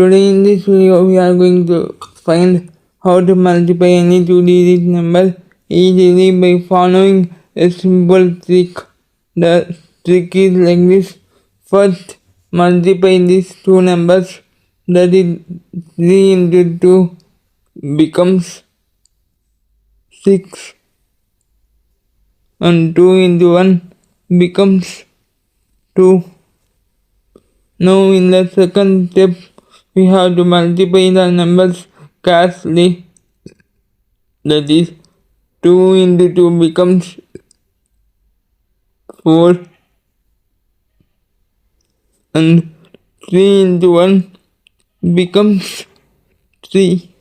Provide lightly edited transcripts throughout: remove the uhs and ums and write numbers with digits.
Today in this video we are going to find how to multiply any two-digit number easily by following a simple trick. The trick is like this. First, multiply these two numbers, that is 3 into 2 becomes 6 and 2 into 1 becomes 2. Now in the second step, we have to multiply the numbers scarcely. That is, 2 into 2 becomes 4 and 3 into 1 becomes 3.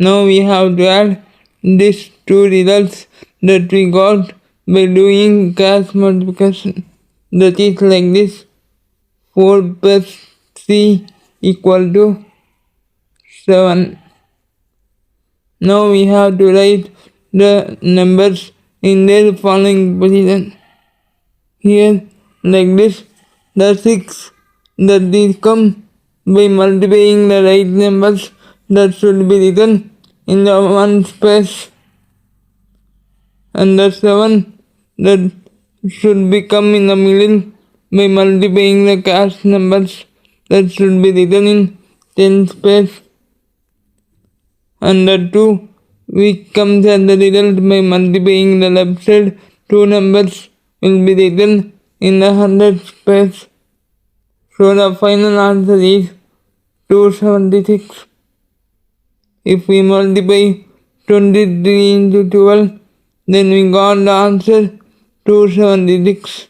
Now we have to add these two results that we got by doing cross multiplication. That is like this. 4 plus 3 equal to 7. Now we have to write the numbers in their following position. Here, like this, the 6 that is come by multiplying the right numbers that should be written in the one space, and the 7 that should become in the middle by multiplying the cross numbers that should be written in 10 space, and the 2 which comes as the result by multiplying the left side two numbers will be written in the 100 space. So the final answer is 276. If we multiply 23 into 12, then we got the answer 276.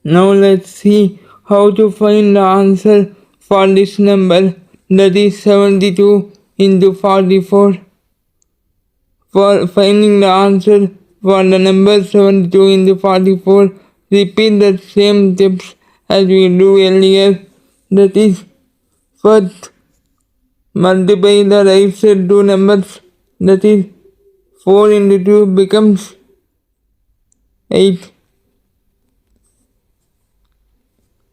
Now let's see how to find the answer for this number, that is 72 into 44. For finding the answer for the number 72 into 44, repeat the same steps as we do earlier. That is, first, multiply the right side two numbers. That is, 4 into 2 becomes 8.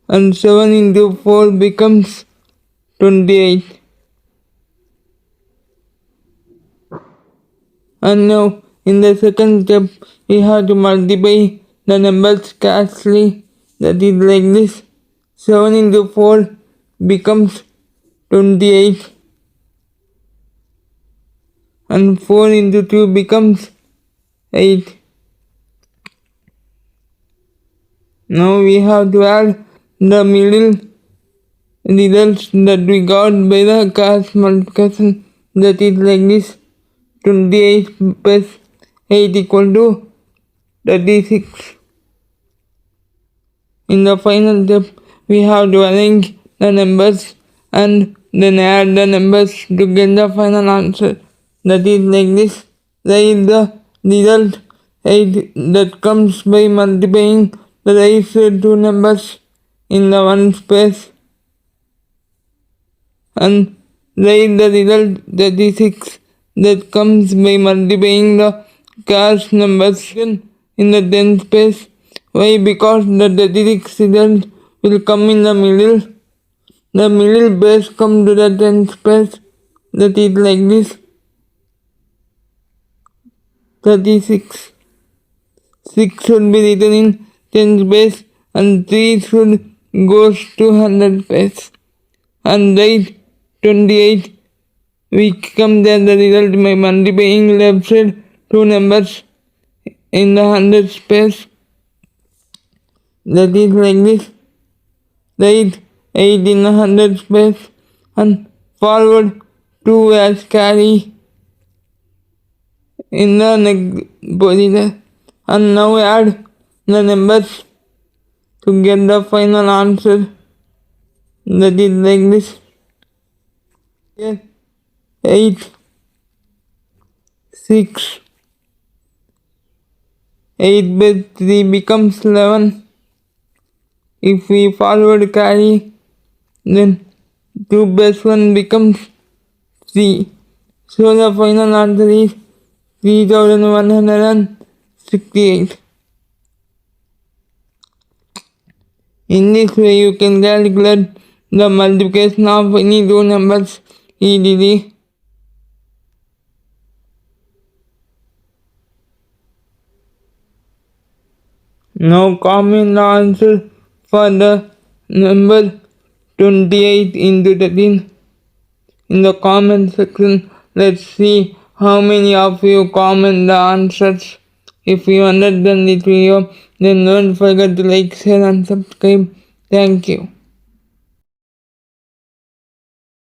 And 7 into 4 becomes 28. And now, in the second step, we have to multiply the numbers scarcely. That is like this. 7 into 4 becomes 28. And 4 into 2 becomes 8. Now we have to add the middle results that we got by the cross multiplication. That is like this. 28 plus 8 equal to 36. In the final step, we have to arrange the numbers and then add the numbers to get the final answer. That is like this. Write the result 8 that comes by multiplying the right side two numbers in the one space, and write the result 36 that comes by multiplying the cross numbers in the 10 space. Why? Because the 36 result will come in the middle. The middle base come to the 10 space. That is like this. 36. 6 should be written in 10 space and 3 should goes to 100 space. And write 28 which comes as the result by multiplying left side two numbers in the 100 space. That is like this. Write 8 in the 100 space and forward 2 as carry in the next position. And now add the numbers to get the final answer. That is like this. Here, 8, 6, 8 by 3 becomes 11. If we forward carry, then 2 plus 1 becomes 3. So the final answer is 3168. In this way, you can calculate the multiplication of any two numbers easily. Now comment the answer for the number 28 into 13 in the comment section. Let's see how many of you comment the answers. If you understand this video, then don't forget to like, share and subscribe. Thank you.